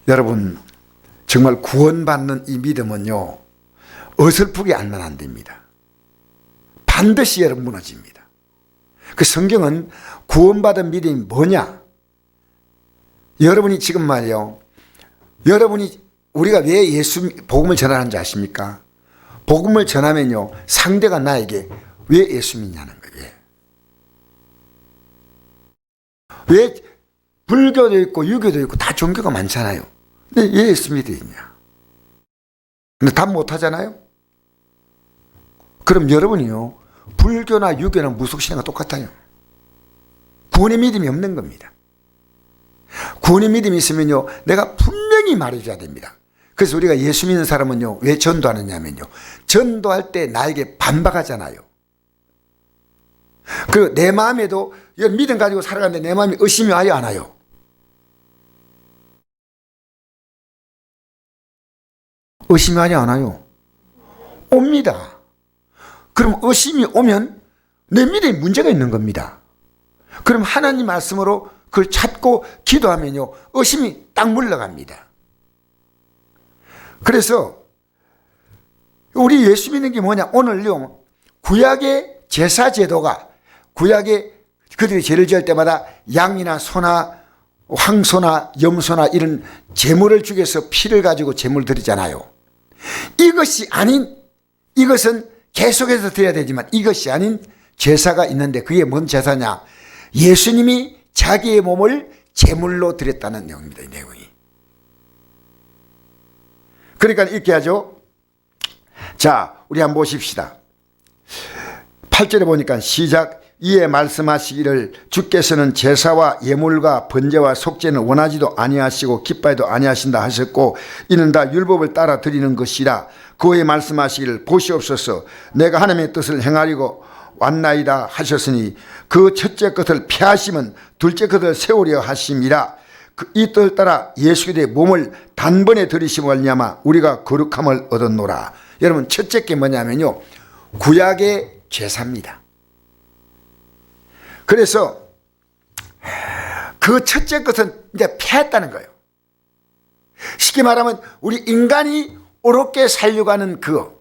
여러분, 정말 구원받는 이 믿음은요, 어설프게 알면 안 됩니다. 반드시 여러분 무너집니다. 그 성경은 구원받은 믿음이 뭐냐? 여러분이 지금 말이요, 우리가 왜 예수 복음을 전하는지 아십니까? 복음을 전하면요, 상대가 나에게 왜 예수 믿냐는 거예요. 왜 불교도 있고 유교도 있고 다 종교가 많잖아요. 근데 왜 예수 믿으냐? 근데 답 못하잖아요. 그럼 여러분이요, 불교나 유교나 무속신앙과 똑같아요. 구원의 믿음이 없는 겁니다. 구원의 믿음이 있으면요, 내가 분명히 말해줘야 됩니다. 그래서 우리가 예수 믿는 사람은요, 왜 전도하느냐면요, 전도할 때 나에게 반박하잖아요. 그리고 내 마음에도 믿음 가지고 살아가는데 내 마음에 의심이 와요, 안 와요? 의심이 와요, 안 와요? 옵니다. 그럼 의심이 오면 내 믿음에 문제가 있는 겁니다. 그럼 하나님 말씀으로 그걸 찾고 기도하면요, 의심이 딱 물러갑니다. 그래서 우리 예수 믿는 게 뭐냐? 오늘요, 구약의 제사 제도가, 구약의 그들이 죄를 지을 때마다 양이나 소나 황소나 염소나 이런 제물을 죽여서 피를 가지고 제물을 드리잖아요. 이것이 아닌, 이것은 계속해서 드려야 되지만 이것이 아닌 제사가 있는데, 그게 뭔 제사냐? 예수님이 자기의 몸을 제물로 드렸다는 내용입니다. 이 내용이. 그러니까 이렇게 하죠. 자, 우리 한번 보십시다. 8절에 보니까 시작. 이에 말씀하시기를 주께서는 제사와 예물과 번제와 속죄는 원하지도 아니하시고 기뻐해도 아니하신다 하셨고 이는 다 율법을 따라 드리는 것이라. 그에 말씀하시기를 보시옵소서 내가 하나님의 뜻을 행하려고 왔나이다 하셨으니 그 첫째 것을 폐하시면 둘째 것을 세우려 하심이라. 이 뜻을 따라 예수 그리스도의 몸을 단번에 들이심을 말미암아 우리가 거룩함을 얻었노라. 여러분, 첫째 게 뭐냐면요, 구약의 제사입니다. 그래서 그 첫째 것은 이제 폐했다는 거예요. 쉽게 말하면 우리 인간이 옳게 살려고 하는 그거.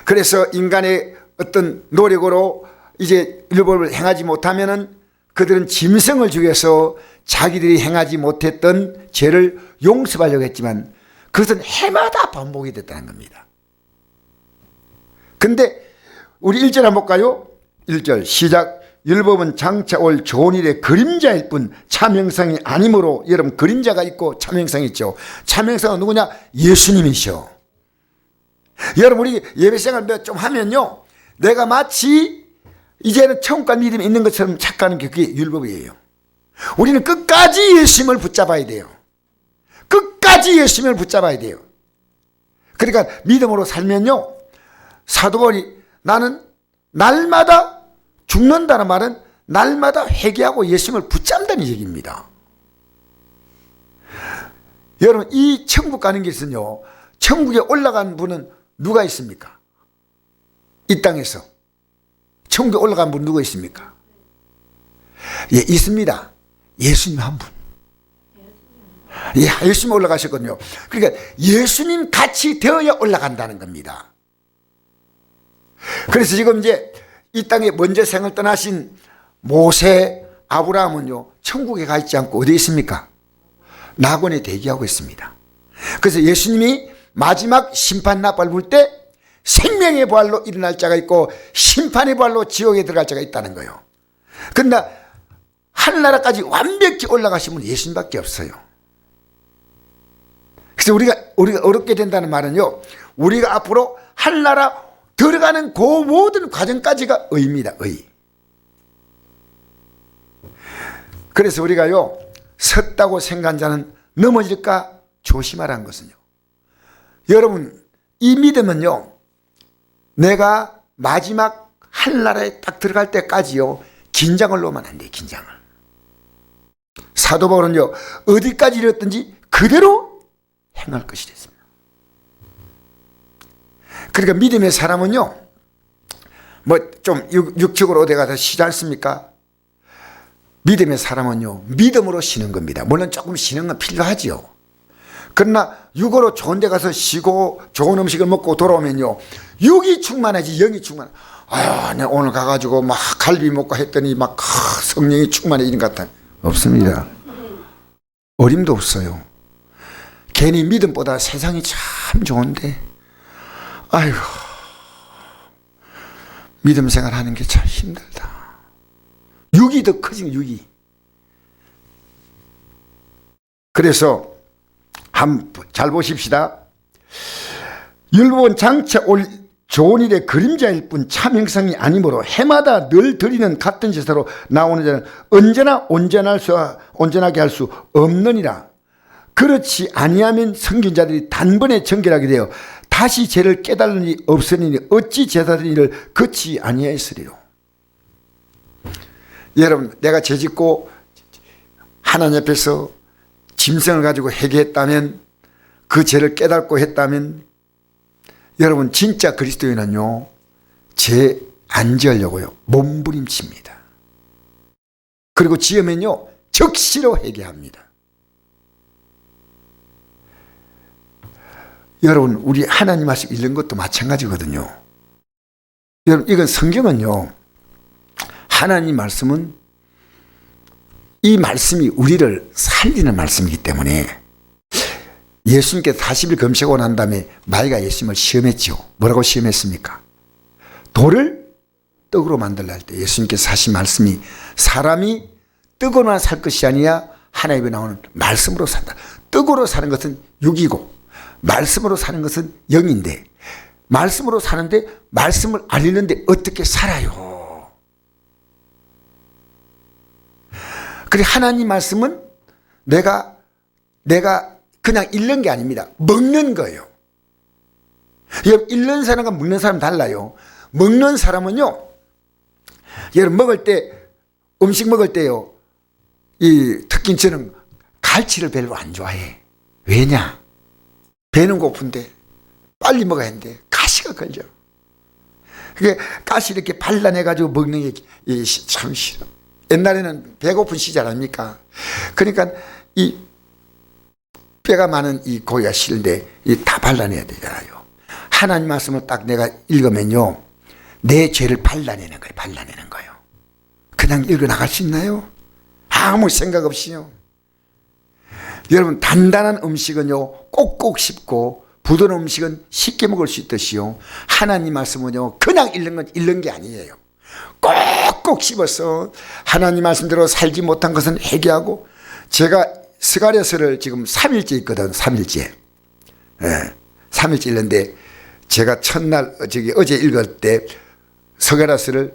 그래서 인간의 어떤 노력으로 이제 율법을 행하지 못하면은 그들은 짐승을 죽여서 자기들이 행하지 못했던 죄를 용서하려고 했지만 그것은 해마다 반복이 됐다는 겁니다. 근데 우리 1절 한번 볼까요? 1절 시작. 율법은 장차 올 좋은 일의 그림자일 뿐 참 형상이 아니므로. 여러분, 그림자가 있고 참 형상이 있죠. 참 형상은 누구냐? 예수님이셔. 여러분, 우리 예배생활 좀 하면요, 내가 마치 이제는 천국과 믿음이 있는 것처럼 착각하는 게 그게 율법이에요. 우리는 끝까지 예수님을 붙잡아야 돼요. 끝까지 예수님을 붙잡아야 돼요. 그러니까 믿음으로 살면요, 사도 바울이 나는 날마다 죽는다는 말은 날마다 회개하고 예수님을 붙잡는다는 얘기입니다. 여러분, 이 천국 가는 길은요, 천국에 올라간 분은 누가 있습니까? 이 땅에서 천국에 올라간 분 누가 있습니까? 예, 있습니다. 예수님 한 분. 예, 예수님 올라가셨거든요. 그러니까 예수님 같이 되어야 올라간다는 겁니다. 그래서 지금 이제 이 땅에 먼저 생을 떠나신 모세, 아브라함은요, 천국에 가 있지 않고 어디에 있습니까? 낙원에 대기하고 있습니다. 그래서 예수님이 마지막 심판 나팔 불 때 생명의 부활로 일어날 자가 있고 심판의 부활로 지옥에 들어갈 자가 있다는 거예요. 그러나 하늘나라까지 완벽히 올라가신 분은 예수님밖에 없어요. 그래서 우리가 어렵게 된다는 말은요, 우리가 앞으로 하늘나라 들어가는 그 모든 과정까지가 의입니다. 의. 그래서 우리가요, 섰다고 생각한 자는 넘어질까 조심하라는 것은요, 여러분, 이 믿음은요, 내가 마지막 하늘나라에 딱 들어갈 때까지요, 긴장을 놓으면 안 돼요. 긴장을. 사도 바울은요, 어디까지 이뤘든지 그대로 행할 것이 됐습니다. 그러니까 믿음의 사람은요, 뭐 좀 육적으로 어디 가서 쉬지 않습니까? 믿음의 사람은요, 믿음으로 쉬는 겁니다. 물론 조금 쉬는 건 필요하지요. 그러나 육으로 좋은 데 가서 쉬고 좋은 음식을 먹고 돌아오면요, 육이 충만하지 영이 충만. 아유, 내가 오늘 가가지고 막 갈비 먹고 했더니 막 성령이 충만해 이런 것 같아. 없습니다. 어림도 없어요. 괜히 믿음보다 세상이 참 좋은데, 아이고, 믿음 생활하는 게 참 힘들다. 육이 더 커진 육이. 그래서 한번 잘 보십시다. 율법은 장차 올 좋은 일의 그림자일 뿐 참 형상이 아니므로 해마다 늘 드리는 같은 제사로 나오는 자는 언제나 온전하게 할 수 없느니라. 그렇지 아니하면 성경자들이 단번에 정결하게 되어 다시 죄를 깨달는 일이 없으니 어찌 제사드린 일을 그치 아니하였으리요. 여러분, 내가 죄짓고 하나님 앞에서 짐승을 가지고 회개했다면, 그 죄를 깨닫고 했다면, 여러분 진짜 그리스도인은요, 죄 안 지으려고요 몸부림칩니다. 그리고 지으면요 적시로 회개합니다. 여러분, 우리 하나님 말씀 읽는 것도 마찬가지거든요. 여러분, 이건 성경은요, 하나님 말씀은 이 말씀이 우리를 살리는 말씀이기 때문에, 예수님께서 40일 금식하고 난 다음에 마귀가 예수님을 시험했죠. 뭐라고 시험했습니까? 돌을 떡으로 만들라 할 때 예수님께서 하신 말씀이, 사람이 떡으로만 살 것이 아니라 하나님에 나오는 말씀으로 산다. 떡으로 사는 것은 육이고 말씀으로 사는 것은 영인데, 말씀으로 사는데 말씀을 알리는데 어떻게 살아요? 그래, 하나님 말씀은 내가 그냥 읽는 게 아닙니다. 먹는 거예요. 읽는 사람과 먹는 사람 달라요. 먹는 사람은요, 여러분 먹을 때, 음식 먹을 때요, 특히 저는 갈치를 별로 안 좋아해. 왜냐? 배는 고픈데 빨리 먹어야 하는데 가시가 걸려. 그게 가시 이렇게 발라내가지고 먹는 게 참 싫어. 옛날에는 배고픈 시절 아닙니까? 그러니까 이 뼈가 많은 이 고기가 싫은데 다 발라내야 되잖아요. 하나님 말씀을 딱 내가 읽으면요, 내 죄를 발라내는 거예요. 발라내는 거예요. 그냥 읽어 나갈 수 있나요? 아무 생각 없이요. 여러분, 단단한 음식은요 꼭꼭 씹고 부드러운 음식은 쉽게 먹을 수 있듯이요, 하나님 말씀은요 그냥 읽는 건 읽는 게 아니에요. 꼭꼭 씹어서 하나님 말씀대로 살지 못한 것은 회개하고, 제가 스가랴서를 지금 3일째 있거든. 3일째. 예, 3일째 읽는데, 제가 첫날 어제 읽을 때 스가랴서를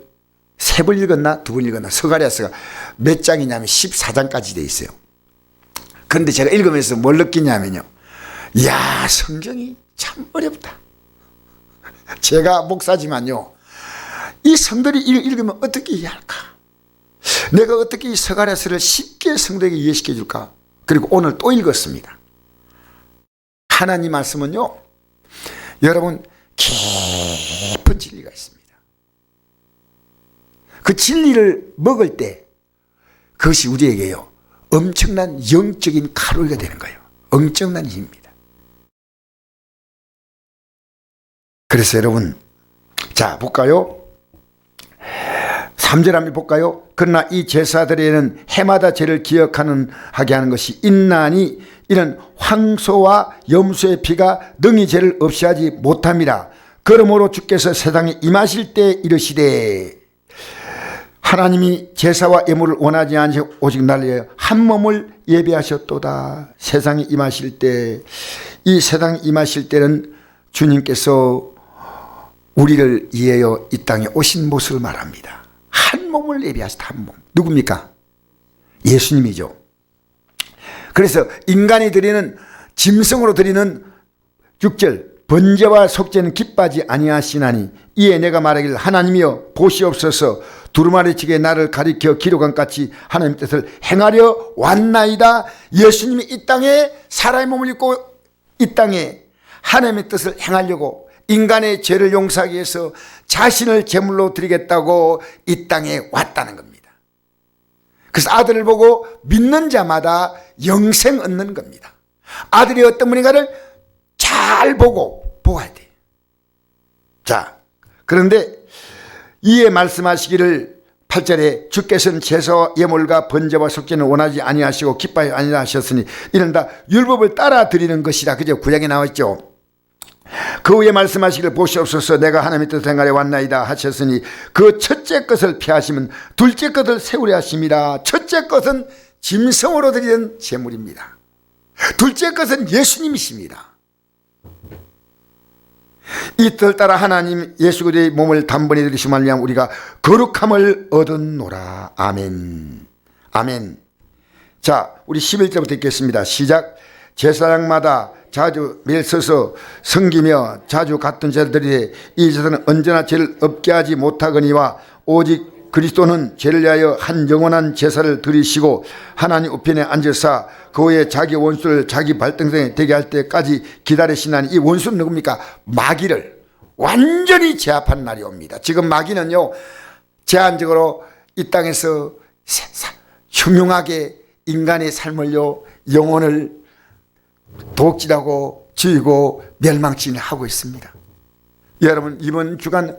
3번 읽었나 2번 읽었나. 스가랴서가 몇 장이냐면 14장까지 돼 있어요. 그런데 제가 읽으면서 뭘 느끼냐면요, 이야, 성경이 참 어렵다. 제가 목사지만요, 이 성들이 읽으면 어떻게 이해할까? 내가 어떻게 이 스가랴서를 쉽게 성도에게 이해시켜 줄까? 그리고 오늘 또 읽었습니다. 하나님 말씀은요, 여러분 깊은 진리가 있습니다. 그 진리를 먹을 때 그것이 우리에게요 엄청난 영적인 칼로리가 되는 거예요. 엄청난 힘입니다. 그래서 여러분, 자 볼까요? 3절 한번 볼까요? 그러나 이 제사들에는 해마다 죄를 하게 하는 것이 있나니 이는 황소와 염소의 피가 능히 죄를 없이 하지 못함이라. 그러므로 주께서 세상에 임하실 때 이르시되, 하나님이 제사와 예물을 원하지 않으시고 오직 나를 위하여 한 몸을 예배하셨도다. 세상에 임하실 때, 이 세상에 임하실 때는 주님께서 우리를 위하여 이 땅에 오신 모습을 말합니다. 한 몸을 예배하셨다. 한 몸. 누굽니까? 예수님이죠. 그래서 인간이 드리는, 짐승으로 드리는 6절 번제와 속죄는 기뻐하지 아니하시나니 이에 내가 말하기를 하나님이여 보시옵소서, 두루마리치게 나를 가리켜 기록한 같이 하나님의 뜻을 행하려 왔나이다. 예수님이 이 땅에 사람의 몸을 입고 이 땅에 하나님의 뜻을 행하려고, 인간의 죄를 용서하기 위해서 자신을 제물로 드리겠다고 이 땅에 왔다는 겁니다. 그래서 아들을 보고 믿는 자마다 영생 얻는 겁니다. 아들이 어떤 분인가를 잘 보고 보아야 돼. 자, 그런데 이에 말씀하시기를 8절에 주께서는 제사와 예물과 번제와 속죄는 원하지 아니하시고 기뻐하지 아니하셨으니 이는 다 율법을 따라 드리는 것이라. 그죠? 구약에 나와 있죠. 그 후에 말씀하시기를 보시옵소서 내가 하나님의 뜻 행하려 왔나이다 하셨으니 그 첫째 것을 피하시면 둘째 것을 세우려 하심이라. 첫째 것은 짐승으로 드리는 제물입니다. 둘째 것은 예수님이십니다. 이 뜻을 따라 하나님 예수 그리스도의 몸을 단번에 들이심을 말미암아 우리가 거룩함을 얻었노라. 아멘. 아멘. 자, 우리 11절부터 읽겠습니다. 시작. 제사장마다 자주 매일 서서 섬기며 자주 같은 제사를 드리되 이 제사는 언제나 죄를 없게 하지 못하거니와 오직 그리스도는 죄를 위하여 한 영원한 제사를 드리시고 하나님 우편에 앉으사 그 후에 자기 원수를 자기 발등상에 되게 할 때까지 기다리시나니 이 원수는 누굽니까? 마귀를 완전히 제압한 날이 옵니다. 지금 마귀는요 제한적으로 이 땅에서 흉흉하게 인간의 삶을요 영혼을 도둑질하고 죽이고 멸망치하고 있습니다. 여러분 이번 주간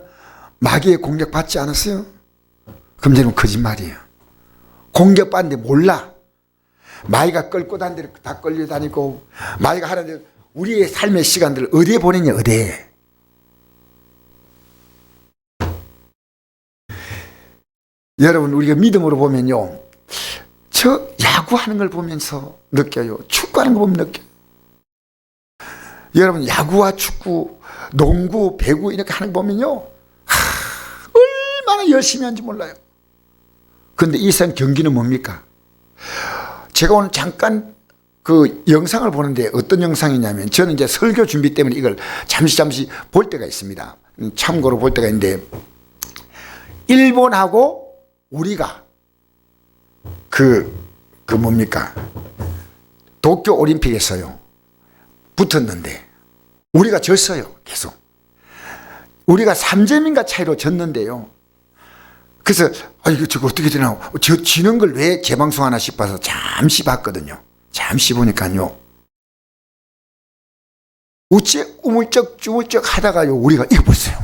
마귀의 공격 받지 않았어요? 그럼 저는 거짓말이에요. 공격받는데 몰라. 마귀가 끌고 다니는 데다 끌려다니고 마귀가 하는데 우리의 삶의 시간들을 어디에 보내냐 어디에. 여러분 우리가 믿음으로 보면요 저 야구하는 걸 보면서 느껴요. 축구하는 거 보면 느껴요. 여러분 야구와 축구, 농구, 배구 이렇게 하는 거 보면요 얼마나 열심히 하는지 몰라요. 그런데 이 세상 경기는 뭡니까? 제가 오늘 잠깐 그 영상을 보는데 어떤 영상이냐면 저는 이제 설교 준비 때문에 이걸 잠시 볼 때가 있습니다. 참고로 볼 때가 있는데 일본하고 우리가 뭡니까? 도쿄 올림픽에서요 붙었는데 우리가 졌어요. 계속 우리가 3점인가 차이로 졌는데요. 그래서 이거 저거 어떻게 되나 저 지는 걸 왜 재방송하나 싶어서 잠시 봤거든요. 잠시 보니까요 우물쩍 주물쩍 하다가요 우리가 이거 보세요.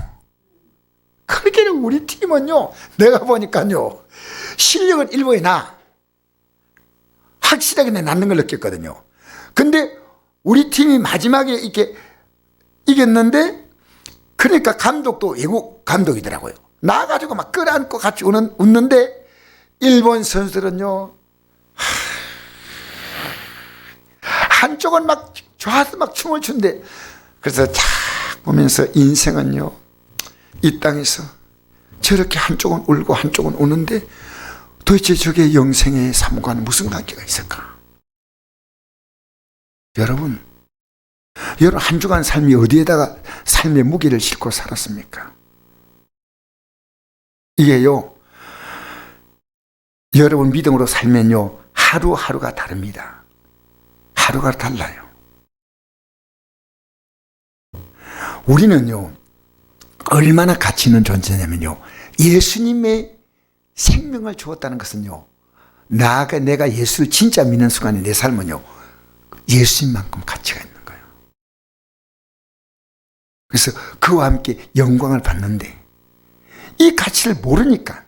그렇게 우리 팀은요 내가 보니까요 실력은 일본에 나 확실하게 낫는 걸 느꼈거든요. 근데 우리 팀이 마지막에 이렇게 이겼는데 그러니까 감독도 외국 감독이더라고요. 나가지고 막 끌어안고 같이 웃는데 일본 선수들은요 한쪽은 막 좋아서 막 춤을 춘대. 그래서 쫙 보면서 인생은요 이 땅에서 저렇게 한쪽은 울고 한쪽은 우는데 도대체 저게 영생의 삶과는 무슨 관계가 있을까? 여러분 한 주간 삶이 어디에다가 삶의 무게를 싣고 살았습니까? 이게요 여러분 믿음으로 살면요 하루하루가 다릅니다. 하루가 달라요. 우리는요 얼마나 가치 있는 존재냐면요 예수님의 생명을 주었다는 것은요 나아가 내가 예수를 진짜 믿는 순간에 내 삶은요 예수님만큼 가치가 있는 거예요. 그래서 그와 함께 영광을 받는데 이 가치를 모르니까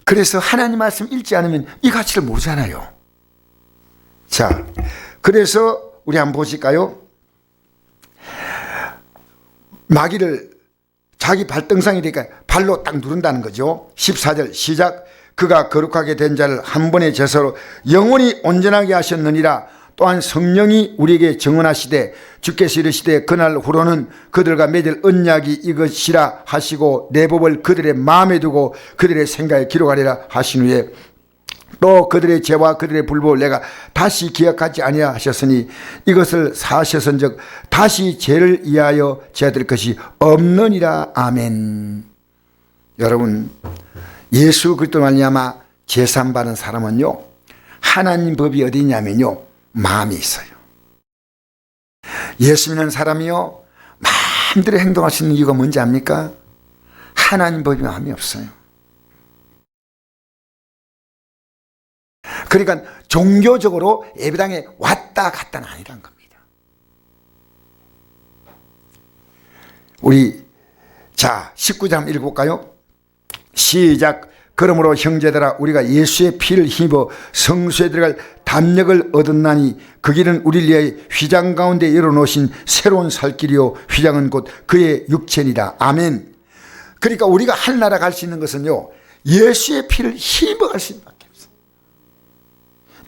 그래서 하나님 말씀 읽지 않으면 이 가치를 모르잖아요. 자, 그래서 우리 한번 보실까요? 마귀를 자기 발등상이 되니까 발로 딱 누른다는 거죠. 14절 시작. 그가 거룩하게 된 자를 한 번의 제사로 영원히 온전하게 하셨느니라. 또한 성령이 우리에게 증언하시되 주께서 이르시되 그날 후로는 그들과 맺을 언약이 이것이라 하시고 내 법을 그들의 마음에 두고 그들의 생각에 기록하리라 하신 후에 또 그들의 죄와 그들의 불법을 내가 다시 기억하지 아니하 하셨으니 이것을 사하셨은즉 다시 죄를 이하여 죄될 것이 없느니라. 아멘. 여러분 예수 그리스도 말미암아 제산 받은 사람은요 하나님 법이 어디 있냐면요 마음이 있어요. 예수 믿는 사람이요 마음대로 행동할 수 있는 이유가 뭔지 압니까? 하나님 법이 마음이 없어요. 그러니까 종교적으로 예배당에 왔다 갔다는 아니란 겁니다. 우리 자 19절 한번 읽어볼까요? 시작. 그러므로 형제들아 우리가 예수의 피를 힘입어 성소에 들어갈 담력을 얻었나니 그 길은 우리를 위하여 휘장 가운데 열어놓으신 새로운 살 길이요 휘장은 곧 그의 육체니라. 아멘. 그러니까 우리가 하늘나라 갈 수 있는 것은요 예수의 피를 힘입어 갈 수 있는 밖에 없어요.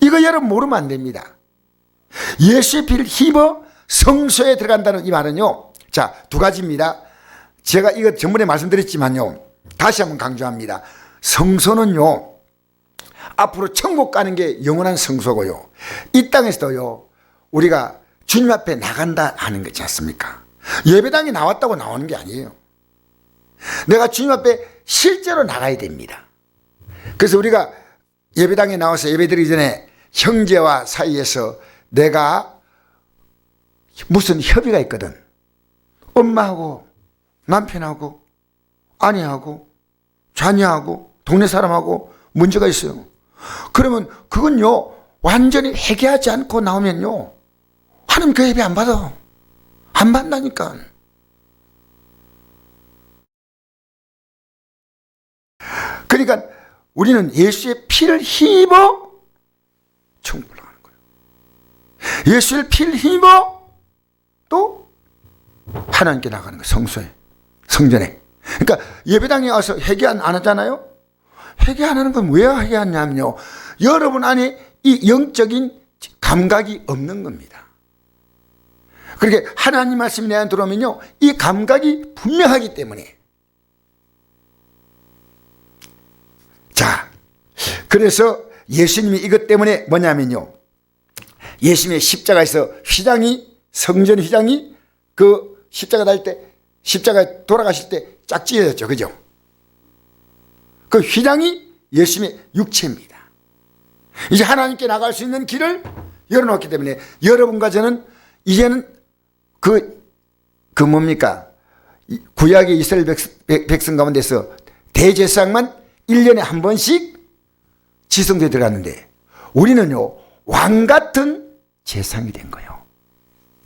이거 여러분 모르면 안 됩니다. 예수의 피를 힘입어 성소에 들어간다는 이 말은요, 자, 두 가지입니다. 제가 이거 전번에 말씀드렸지만요 다시 한번 강조합니다. 성소는요 앞으로 천국 가는 게 영원한 성소고요, 이 땅에서도요 우리가 주님 앞에 나간다 하는 거지 않습니까? 예배당에 나왔다고 나오는 게 아니에요. 내가 주님 앞에 실제로 나가야 됩니다. 그래서 우리가 예배당에 나와서 예배드리기 전에 형제와 사이에서 내가 무슨 협의가 있거든. 엄마하고 남편하고 아내하고 자녀하고 동네 사람하고 문제가 있어요. 그러면 그건요 완전히 회개하지 않고 나오면요 하나님 그 예배 안 받아. 안 받는다니까. 그러니까 우리는 예수의 피를 힘입어 천국을 가는 거예요. 예수의 피를 힘입어 또 하나님께 나가는 거예요. 성소에, 성전에. 그러니까 예배당에 와서 회개 안 하잖아요. 회개 안 하는 건 왜 회개하냐면요 여러분 안에 이 영적인 감각이 없는 겁니다. 그렇게 하나님 말씀이 내 안에 들어오면요 이 감각이 분명하기 때문에. 자, 그래서 예수님이 이것 때문에 뭐냐면요 예수님의 십자가에서 휘장이, 성전 휘장이 그 십자가 달 때, 십자가 돌아가실 때 쫙 찢어졌죠. 그죠? 그 휘장이 예수님의 육체입니다. 이제 하나님께 나갈 수 있는 길을 열어놓기 때문에 여러분과 저는 이제는 뭡니까? 구약의 이스라엘 백성 가운데서 대제사장만 1년에 한 번씩 지성소에 들어갔는데 우리는요 왕같은 제사장이 된 거예요.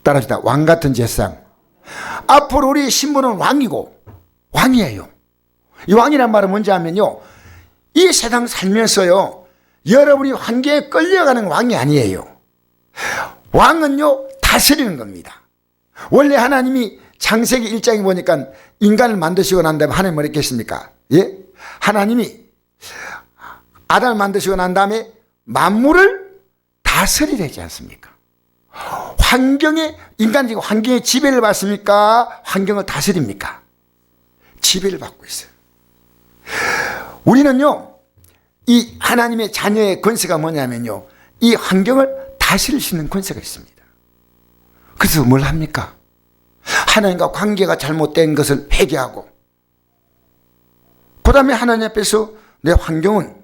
따라합시다. 왕같은 제사장. 앞으로 우리 신분은 왕이고 왕이에요. 이 왕이란 말은 뭔지 하면요 이 세상 살면서요 여러분이 환경에 끌려가는 왕이 아니에요. 왕은요 다스리는 겁니다. 원래 하나님이 창세기 1장에 보니까 인간을 만드시고 난 다음에 하나님 뭐 했겠습니까? 예? 하나님이 아담을 만드시고 난 다음에 만물을 다스리지 않습니까? 인간이 환경에 지배를 받습니까? 환경을 다스립니까? 지배를 받고 있어요. 우리는요 이 하나님의 자녀의 권세가 뭐냐면요 이 환경을 다스릴 수 있는 권세가 있습니다. 그래서 뭘 합니까? 하나님과 관계가 잘못된 것을 회개하고 그 다음에 하나님 앞에서 내 환경은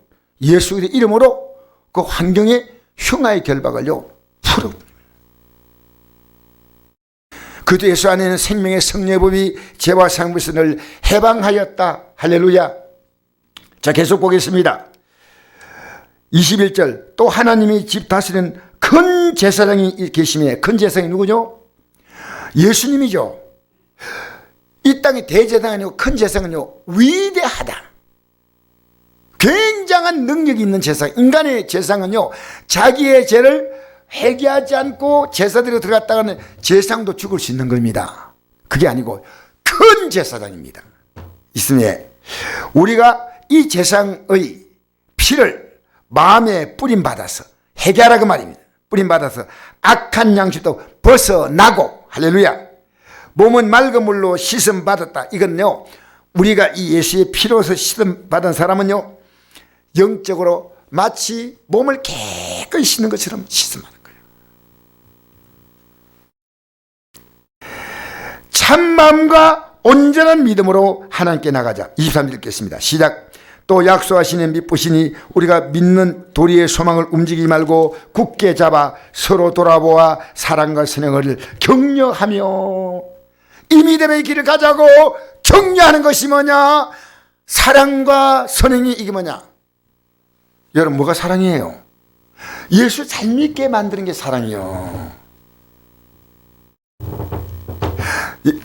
예수의 이름으로 그 환경의 흉화의 결박을요 풀어. 그도 예수 안에는 생명의 성례법이 죄와 상부에서 늘 해방하였다. 할렐루야. 자, 계속 보겠습니다. 21절. 또 하나님이 집 다스리는 큰 제사장이 계시며, 큰 제사장이 누구죠? 예수님이죠. 이 땅의 대제사장이 아니고 큰 제사장은요 위대하다. 굉장한 능력이 있는 제사장. 인간의 제사장은요 자기의 죄를 회개하지 않고 제사드리러 들어갔다가는 제사장도 죽을 수 있는 겁니다. 그게 아니고 큰 제사장입니다. 있음에 우리가 이 제사장의 피를 마음에 뿌림받아서 회개하라 그 말입니다. 뿌림받아서 악한 양식도 벗어나고, 할렐루야, 몸은 맑은 물로 씻음받았다. 이건요 우리가 이 예수의 피로서 씻음받은 사람은요 영적으로 마치 몸을 깨끗이 씻는 것처럼 씻음하는 거예요. 참마음과 온전한 믿음으로 하나님께 나가자. 23절 읽겠습니다. 시작. 또 약속하시는 믿으시니 우리가 믿는 도리의 소망을 움직이지 말고 굳게 잡아 서로 돌아보아 사랑과 선행을 격려하며, 이 믿음의 길을 가자고 격려하는 것이 뭐냐? 사랑과 선행이. 이게 뭐냐? 여러분, 뭐가 사랑이에요? 예수 잘 믿게 만드는 게 사랑이요.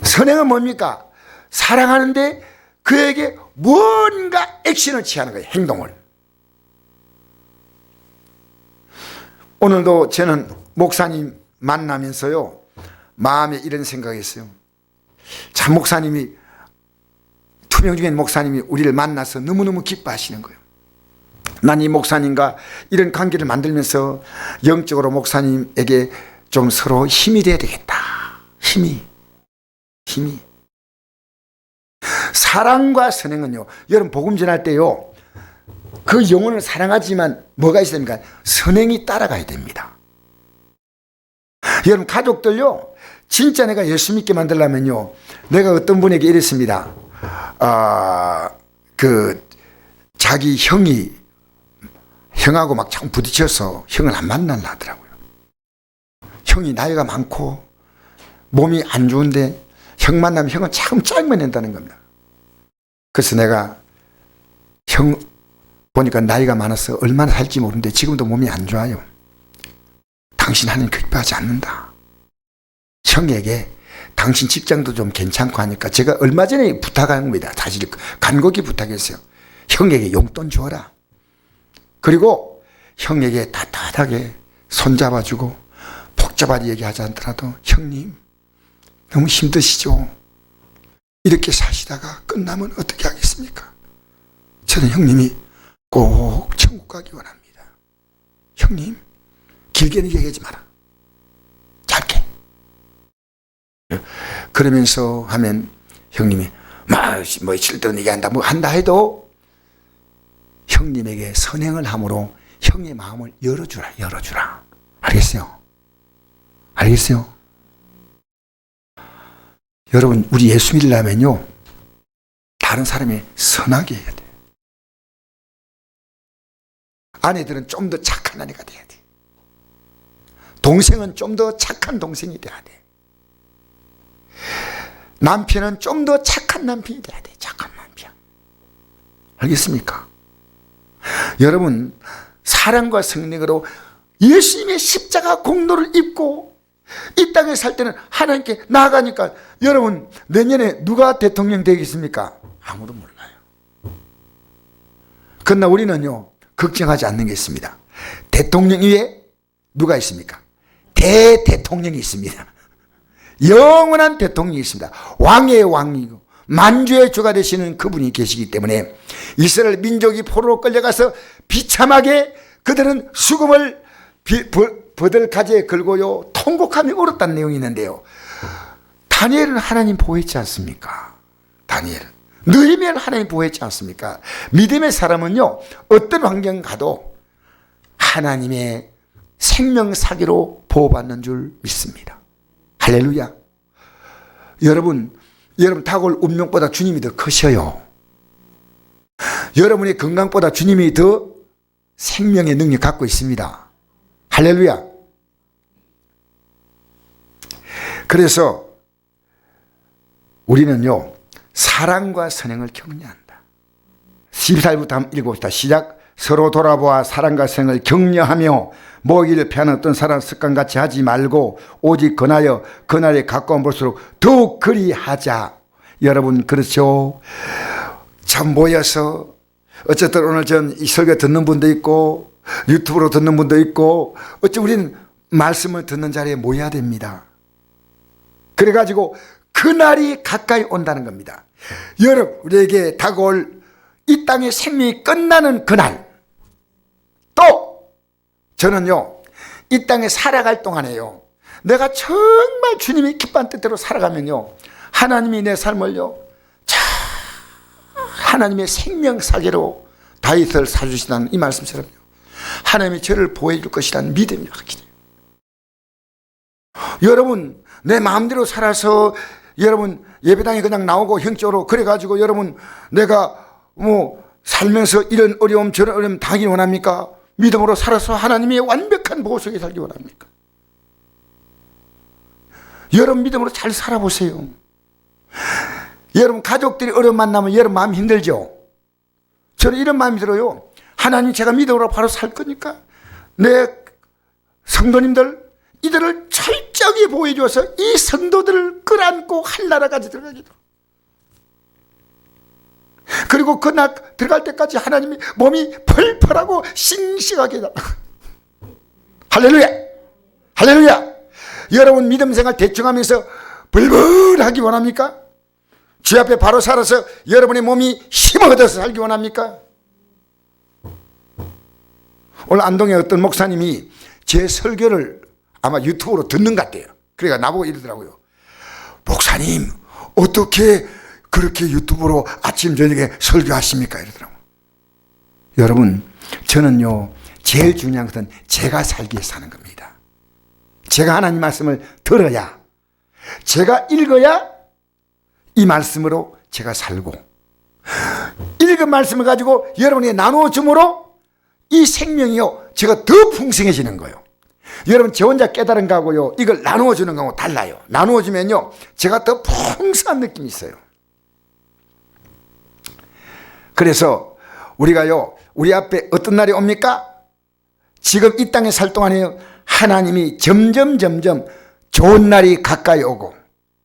선행은 뭡니까? 사랑하는데 그에게 뭔가 액션을 취하는 거예요. 행동을. 오늘도 저는 목사님 만나면서요, 마음에 이런 생각이 있어요. 참 목사님이, 투명 중인 목사님이 우리를 만나서 너무너무 기뻐하시는 거예요. 난 이 목사님과 이런 관계를 만들면서 영적으로 목사님에게 좀 서로 힘이 돼야 되겠다. 힘이. 사랑과 선행은요, 여러분 복음 전할 때요, 그 영혼을 사랑하지만 뭐가 있어야 됩니까? 선행이 따라가야 됩니다. 여러분 가족들요, 진짜 내가 예수 믿게 만들려면요, 내가 어떤 분에게 이랬습니다. 자기 형하고 막 참 부딪혀서 형을 안 만나려 하더라고요. 형이 나이가 많고 몸이 안 좋은데 형 만나면 형은 참 짜증만 낸다는 겁니다. 그래서 내가 형 보니까 나이가 많아서 얼마나 살지 모르는데 지금도 몸이 안 좋아요. 당신 하나님 기뻐하지 않는다. 형에게 당신 직장도 좀 괜찮고 하니까 제가 얼마 전에 부탁한 겁니다. 사실 간곡히 부탁했어요. 형에게 용돈 줘라. 그리고 형에게 따뜻하게 손잡아주고 복잡하게 얘기하지 않더라도 형님 너무 힘드시죠? 이렇게 사시다가 끝나면 어떻게 하겠습니까? 저는 형님이 꼭 천국 가기 원합니다. 형님 길게는 얘기하지 마라. 짧게. 그러면서 하면 형님이 뭐 실전 얘기한다 뭐 한다 해도 형님에게 선행을 함으로 형의 마음을 열어주라. 알겠어요? 여러분 우리 예수 믿으려면요, 다른 사람이 선하게 해야 돼. 아내들은 좀 더 착한 아내가 돼야 돼. 동생은 좀 더 착한 동생이 돼야 돼. 남편은 좀 더 착한 남편이 돼야 돼. 착한 남편. 알겠습니까? 여러분 사랑과 성령으로 예수님의 십자가 공로를 입고 이 땅에 살 때는 하나님께 나아가니까 여러분 내년에 누가 대통령 되겠습니까? 아무도 몰라요. 그러나 우리는요 걱정하지 않는 게 있습니다. 대통령 위에 누가 있습니까? 대통령이 있습니다. 영원한 대통령이 있습니다. 왕의 왕이고 만주의 주가 되시는 그분이 계시기 때문에 이스라엘 민족이 포로로 끌려가서 비참하게 그들은 수금을 버들가지에 걸고요 통곡함이 울었다는 내용이 있는데요, 다니엘은 하나님 보호했지 않습니까? 다니엘은 느헤미야를 하나님 보호했지 않습니까? 믿음의 사람은요 어떤 환경 가도 하나님의 생명사기로 보호받는 줄 믿습니다. 할렐루야. 여러분 다가올 운명보다 주님이 더 크셔요. 여러분의 건강보다 주님이 더 생명의 능력 갖고 있습니다. 할렐루야. 그래서 우리는요 사랑과 선행을 격려한다. 14절부터 한번 읽어봅시다. 시작. 서로 돌아보아 사랑과 선행을 격려하며 모기를 피하는 어떤 사람 습관같이 하지 말고 오직 권하여 그날에 가까운 볼수록 더욱 그리하자. 여러분 그렇죠? 참 모여서 어쨌든 오늘 전 이 설교 듣는 분도 있고 유튜브로 듣는 분도 있고 어째 우리는 말씀을 듣는 자리에 모여야 됩니다. 그래가지고 그날이 가까이 온다는 겁니다. 여러분 우리에게 다가올 이 땅의 생명이 끝나는 그날, 또 저는요 이 땅에 살아갈 동안에요 내가 정말 주님이 기뻐한 뜻대로 살아가면요 하나님이 내 삶을요 하나님의 생명사계로 다윗을 사주시다는 이 말씀처럼요 하나님이 저를 보호해 줄 것이라는 믿음이 확실해요. 여러분 내 마음대로 살아서 여러분 예배당에 그냥 나오고 형적으로 그래가지고 여러분 내가 뭐 살면서 이런 어려움 저런 어려움 당하기 원합니까? 믿음으로 살아서 하나님의 완벽한 보호 속에 살기 원합니까? 여러분 믿음으로 잘 살아보세요. 여러분 가족들이 어려움 만나면 여러분 마음 힘들죠? 저는 이런 마음이 들어요. 하나님 제가 믿음으로 바로 살 거니까 내 성도님들, 이들을 철저히 보호해줘서 이 성도들을 끌어안고 한나라까지 들어가기도. 그리고 그날 들어갈 때까지 하나님이 몸이 펄펄하고 싱싱하게 할렐루야, 할렐루야. 여러분 믿음 생활 대충 하면서 불불하기 원합니까? 주 앞에 바로 살아서 여러분의 몸이 힘을 얻어서 살기 원합니까? 오늘 안동의 어떤 목사님이 제 설교를 아마 유튜브로 듣는 것 같아요. 그러니까 나보고 이러더라고요. 목사님, 어떻게 그렇게 유튜브로 아침 저녁에 설교하십니까? 이러더라고요. 여러분, 저는요, 제일 중요한 것은 제가 살기 위해 사는 겁니다. 제가 하나님 말씀을 들어야, 제가 읽어야 이 말씀으로 제가 살고, 읽은 말씀을 가지고 여러분에게 나누어줌으로 이 생명이요, 제가 더 풍성해지는 거예요. 여러분, 저 혼자 깨달은 거하고요, 이걸 나누어주는 거하고 달라요. 나누어주면요, 제가 더 풍성한 느낌이 있어요. 그래서 우리가요, 우리 앞에 어떤 날이 옵니까? 지금 이 땅에 살 동안에요, 하나님이 점점 좋은 날이 가까이 오고,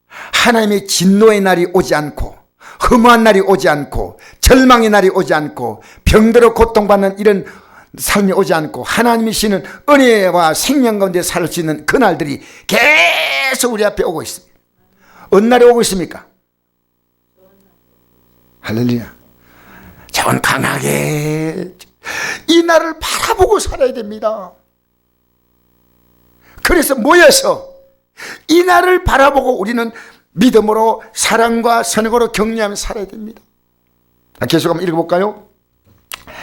하나님의 진노의 날이 오지 않고, 흠한 날이 오지 않고, 절망의 날이 오지 않고, 병들어 고통받는 이런 삶이 오지 않고, 하나님이 주시는 은혜와 생명 가운데 살 수 있는 그 날들이 계속 우리 앞에 오고 있습니다. 어느 날이 오고 있습니까? 할렐루야. 저는 강하게 이 날을 바라보고 살아야 됩니다. 그래서 모여서 이 날을 바라보고 우리는 믿음으로 사랑과 선행으로 격려하며 살아야 됩니다. 계속 한번 읽어볼까요?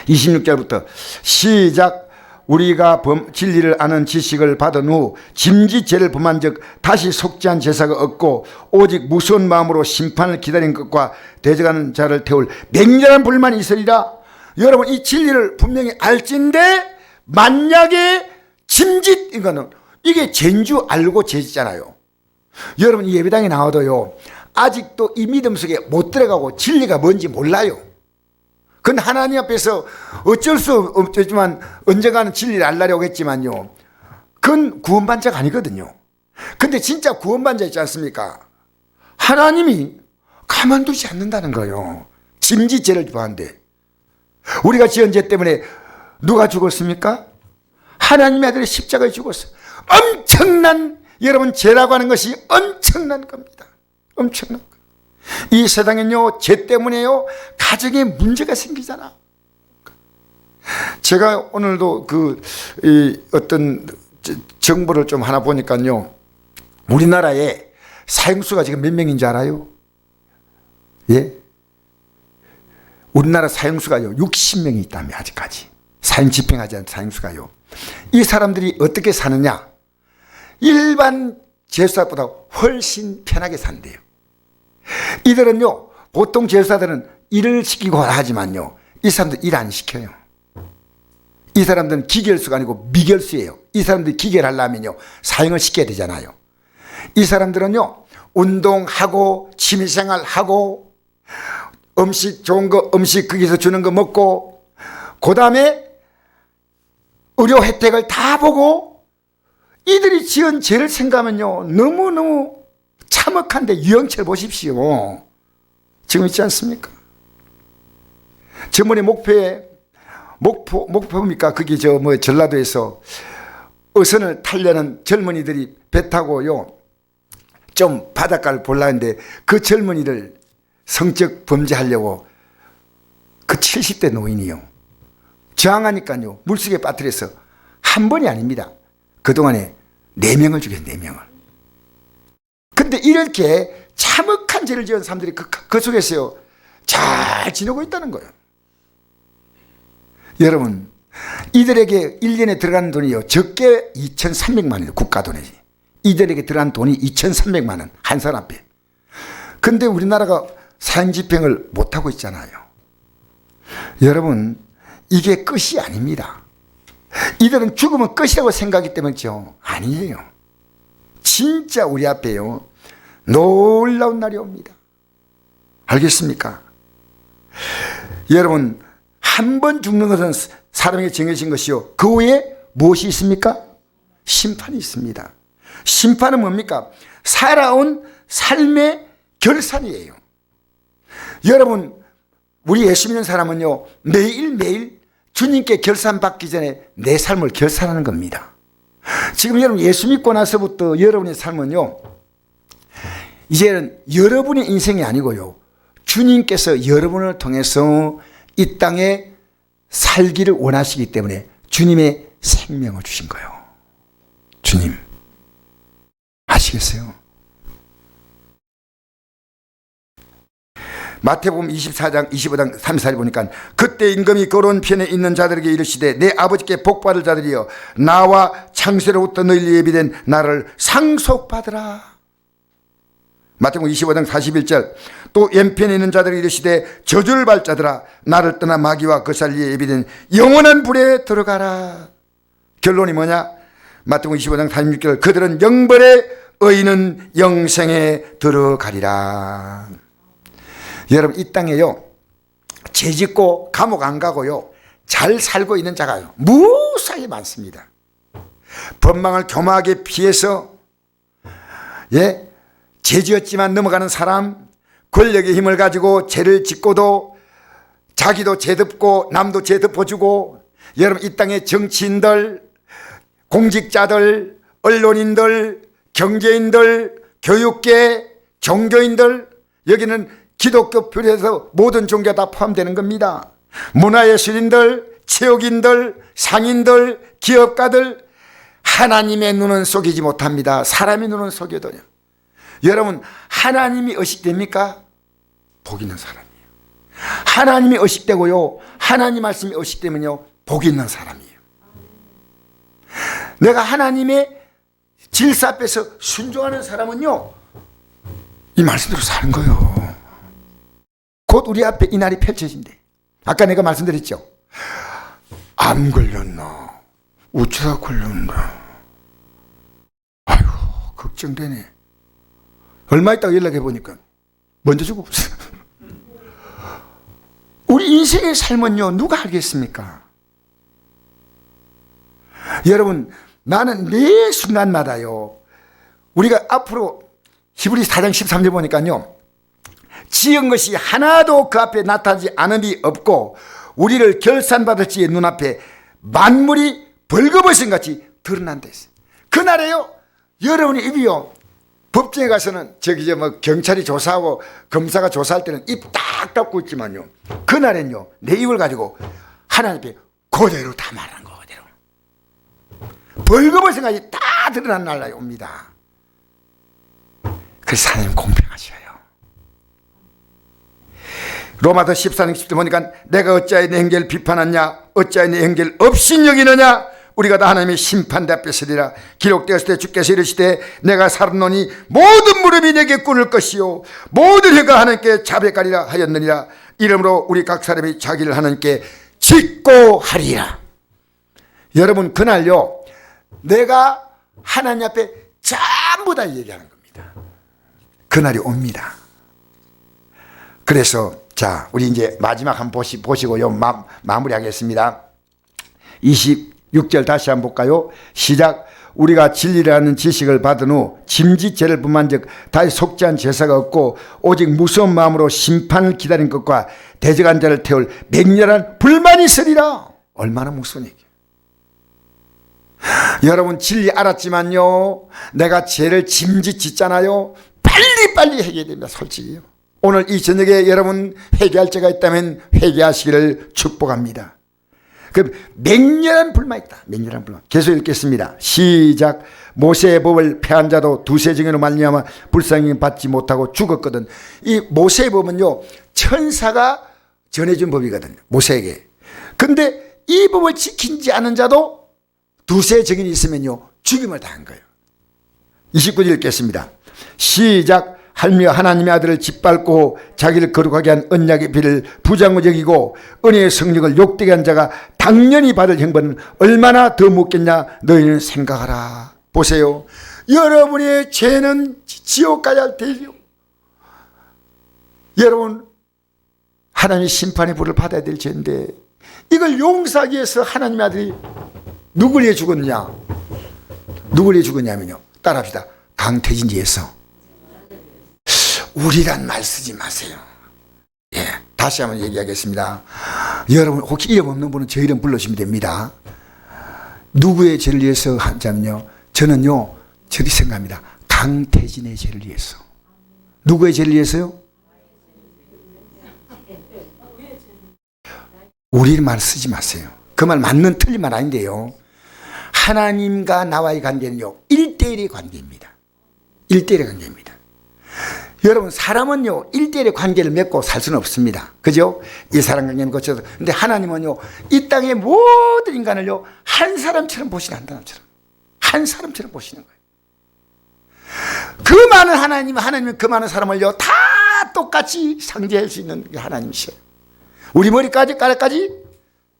26절부터 시작. 우리가 진리를 아는 지식을 받은 후 짐짓죄를 범한 적 다시 속죄한 제사가 없고 오직 무서운 마음으로 심판을 기다린 것과 대적하는 자를 태울 맹렬한 불만이 있으리라. 여러분, 이 진리를 분명히 알진데 만약에 짐짓, 이거는 이게 죄인 줄 알고 죄짓잖아요. 여러분, 이 예배당에 나와도요, 아직도 이 믿음 속에 못 들어가고 진리가 뭔지 몰라요. 그건 하나님 앞에서 어쩔 수 없지만 언젠가는 진리를 알라고 오겠지만요, 그건 구원받은 자가 아니거든요. 근데 진짜 구원받은 자 있지 않습니까? 하나님이 가만두지 않는다는 거예요. 짐짓죄를 범한데, 우리가 지은 죄 때문에 누가 죽었습니까? 하나님의 아들이 십자가에 죽었어요. 엄청난, 여러분, 죄라고 하는 것이 엄청난 겁니다. 엄청난 거. 이 세상엔요, 죄 때문에요, 가정에 문제가 생기잖아. 제가 오늘도 어떤 정보를 좀 하나 보니까요, 우리나라에 사형수가 지금 몇 명인지 알아요? 예? 우리나라 사형수가요, 60명이 있다며, 아직까지. 사형 집행하지 않은 사형수가요. 이 사람들이 어떻게 사느냐? 일반 죄수보다 훨씬 편하게 산대요. 이들은요, 보통 죄수들은 일을 시키고 하지만요, 이 사람들 일 안 시켜요. 이 사람들은 기결수가 아니고 미결수예요. 이 사람들이 기결하려면요, 사형을 시켜야 되잖아요. 이 사람들은요, 운동하고 취미생활하고 음식 좋은 거, 음식 거기서 주는 거 먹고, 그 다음에 의료 혜택을 다 보고, 이들이 지은 죄를 생각하면요, 너무너무 참혹한데, 유영철 보십시오. 지금 있지 않습니까? 저번에 목포입니까? 그게 전라도에서 어선을 타려는 젊은이들이 배 타고요, 좀 바닷가를 보려 했는데, 그 젊은이를 성적 범죄하려고 그 70대 노인이요, 저항하니까요, 물속에 빠뜨려서 한 번이 아닙니다. 그동안에 4명을 죽였어요. 4명을. 근데 이렇게 참혹한 죄를 지은 사람들이 그 속에서요, 잘 지내고 있다는 거예요. 여러분, 이들에게 1년에 들어가는 돈이요, 적게 2,300만 원이에요. 국가 돈이지. 이들에게 들어간 돈이 2,300만 원, 한 사람 앞에. 근데 우리나라가 사형 집행을 못하고 있잖아요. 여러분, 이게 끝이 아닙니다. 이들은 죽으면 끝이라고 생각하기 때문이죠. 아니에요. 진짜 우리 앞에요, 놀라운 날이 옵니다. 알겠습니까? 여러분, 한 번 죽는 것은 사람에게 정해진 것이요, 그 후에 무엇이 있습니까? 심판이 있습니다. 심판은 뭡니까? 살아온 삶의 결산이에요. 여러분, 우리 예수 믿는 사람은요, 매일매일 주님께 결산받기 전에 내 삶을 결산하는 겁니다. 지금 여러분 예수 믿고 나서부터 여러분의 삶은요, 이제는 여러분의 인생이 아니고요, 주님께서 여러분을 통해서 이 땅에 살기를 원하시기 때문에 주님의 생명을 주신 거예요. 주님, 아시겠어요? 마태복음 24장 25장 34절 보니까 그때 임금이 거로운 편에 있는 자들에게 이르시되 내 아버지께 복받을 자들이여 나와 창세로부터 너희를 예비된 나를 상속받으라. 마태복음 25장 41절 또 왼편에 있는 자들에게 이르시되 저주를 받을 자들아 나를 떠나 마귀와 그 살리에 예비된 영원한 불에 들어가라. 결론이 뭐냐? 마태복음 25장 46절 그들은 영벌에 의인은 영생에 들어가리라. 여러분, 이 땅에요, 죄 짓고 감옥 안 가고요, 잘 살고 있는 자가 무수하게 많습니다. 법망을 교묘하게 피해서 죄 지었지만 넘어가는 사람, 권력의 힘을 가지고 죄를 짓고도 자기도 죄 덮고 남도 죄 덮어주고, 여러분, 이 땅의 정치인들, 공직자들, 언론인들, 경제인들, 교육계, 종교인들, 여기는 기독교 표에서 모든 종교가 다 포함되는 겁니다. 문화예술인들, 체육인들, 상인들, 기업가들, 하나님의 눈은 속이지 못합니다. 사람의 눈은 속여도요. 여러분, 하나님이 의식됩니까? 복 있는 사람이에요. 하나님이 의식되고요, 하나님 말씀이 의식되면요, 복 있는 사람이에요. 내가 하나님의 질서 앞에서 순종하는 사람은요, 이 말씀대로 사는 거예요. 곧 우리 앞에 이 날이 펼쳐진대. 아까 내가 말씀드렸죠. 암 걸렸나? 우체사 걸렸나? 아이고, 걱정되네. 얼마 있다가 연락해 보니까 먼저 죽었어. 우리 인생의 삶은요, 누가 알겠습니까? 여러분, 나는 매 순간마다요, 우리가 앞으로 히브리서 4장 13절 보니까요, 지은 것이 하나도 그 앞에 나타나지 않음이 없고 우리를 결산받을 지의 눈앞에 만물이 벌거벗은 같이 드러난다 했어요. 그날에요, 여러분의 입이요, 법정에 가서는 경찰이 조사하고 검사가 조사할 때는 입 딱 닫고 있지만요, 그날엔요, 내 입을 가지고 하나님 앞에 그대로 다 말하는 거, 그대로 벌거벗은 같이 다 드러난 날이 옵니다. 그래서 하나님 공평하셔요. 로마서 14장 10절 보니까 내가 어찌하여 내 행제를 비판하냐, 어찌하여 내 행제를 없인 여기느냐, 우리가 다 하나님의 심판대 앞에 서리라. 기록되었을 때 주께서 이르시되 내가 살았노니 모든 무릎이 내게 꿇을 것이요 모든 혀가 하나님께 자백하리라 하였느니라. 이러므로 우리 각 사람이 자기를 하나님께 짓고 하리라. 여러분, 그날요, 내가 하나님 앞에 전부 다 얘기하는 겁니다. 그날이 옵니다. 그래서 자, 우리 이제 마지막 한번 보시고요, 마무리하겠습니다. 26절 다시 한번 볼까요? 시작. 우리가 진리라는 지식을 받은 후 짐짓죄를 범한 적 다시 속죄한 제사가 없고 오직 무서운 마음으로 심판을 기다린 것과 대적한 자를 태울 맹렬한 불만이 있으리라. 얼마나 무서운 얘기예요. 여러분, 진리 알았지만요, 내가 죄를 짐짓 짓잖아요, 빨리 해결해야 됩니다. 솔직히요. 오늘 이 저녁에 여러분 회개할 자가 있다면 회개하시기를 축복합니다. 그 맹렬한 불만이 있다. 맹렬한 불만. 계속 읽겠습니다. 시작. 모세의 법을 폐한 자도 두세 증인으로 말미암아 불쌍히 받지 못하고 죽었거든. 이 모세의 법은요, 천사가 전해준 법이거든요, 모세에게. 근데 이 법을 지키지 않은 자도 두세 증인이 있으면요, 죽임을 당한 거예요. 29절 읽겠습니다. 시작. 할미와 하나님의 아들을 짓밟고 자기를 거룩하게 한 언약의 비를 부정을 여기고 은혜의 성령을 욕되게 한 자가 당연히 받을 형벌은 얼마나 더 묻겠냐 너희는 생각하라. 보세요. 여러분의 죄는 지옥 가야 할 테요. 여러분, 하나님의 심판의 불을 받아야 될 죄인데 이걸 용서하기 위해서 하나님의 아들이 누굴 위해 죽었느냐? 누굴 위해 죽었냐면요. 따라합시다. 강태진 위해서. 우리란 말 쓰지 마세요. 예, 다시 한번 얘기하겠습니다. 여러분 혹시 이름 없는 분은 제 이름 불러주시면 됩니다. 누구의 죄를 위해서 하자면요. 저는요. 저리 생각합니다. 강태진의 죄를 위해서. 누구의 죄를 위해서요? 우리 말 쓰지 마세요. 그 말 맞는 틀린 말 아닌데요. 하나님과 나와의 관계는요. 1대1의 관계입니다. 1대1의 관계입니다. 여러분 사람은요 1대1의 관계를 맺고 살 수는 없습니다. 그죠? 이 사람 관계는 거쳐서. 근데 하나님은요 이 땅의 모든 인간을요 한 사람처럼 보시는 한 사람처럼. 한 사람처럼 보시는 거예요. 그 많은 하나님은 그 많은 사람을요 다 똑같이 상대할 수 있는 게 하나님이셔요. 우리 머리까지